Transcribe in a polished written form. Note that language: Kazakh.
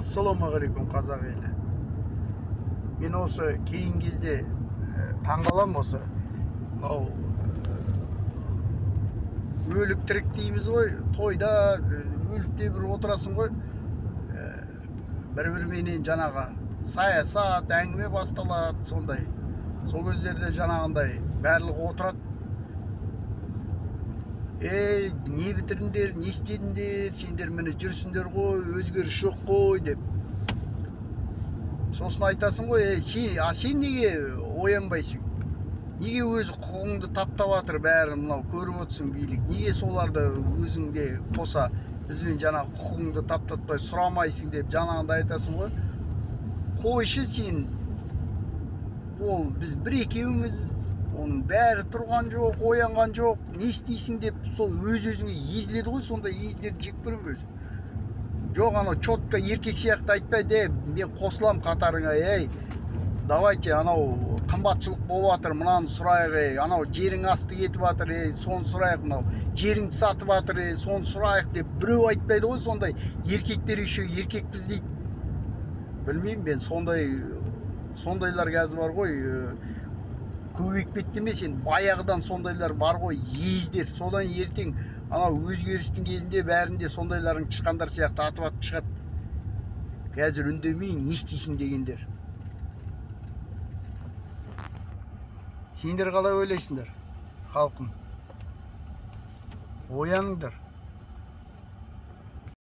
Ассалаумағалейкум қазақ елі. Мен осы кейін кезде таңғаламын осы. Мынау өлік тірек дейміз ғой, тойда өлікте бір отырасың ғой. Бір-біріменен жаңағы саясат, әңгіме басталады сондай. Сол кездерде жаңағындай барлығы отырады. Не бітірдіңдер, не істедіңдер, сендер міне жүрсіңдер ғой, өзгеріс жоқ қой деп. Сосын айтасың ғой, сен неге оянбайсың? Неге өзі құқығыңды таптап жатыр бәрі мынау көріп отырсың билік? Неге соларды өзіңде қоса бізбен жаңағы құқығыңды таптатпай сұрамайсың деп жаңағында айтасың ғой. Қойшы сен, ол біз бір-екеуміз, оның бәрі тұрған жоқ, оянған жоқ, не істейсің деп сол өз-өзіңе езіледі ғой, сонда езілерді жек көремін өзі. Жоқ, анау четко еркек сияқты айтпай, мен қосылам қатарыңа, давайте анау қымбатшылық болып жатыр, мынаны сұрайық, анау жерің асты кетіп жатыр, соны сұрайық, мынау жеріңді сатып жатыр, соны сұрайық деп біреу айтпайды ғой, сондай еркектер еще еркекпіз дейді. Білмеймін мен, сондайлар қазір бар ғой, көбейіп кетті емес, енді баяғыдан сондайлар бар ғой, ездер. Содан ертең анау өзгерістің кезінде бәрінде сондайлардың тышқандар сияқты атып шығады. Қазір үндемейін, не істейсің дегендер. Сендер қалай ойлайсыңдар, халқым? Ояныңдар.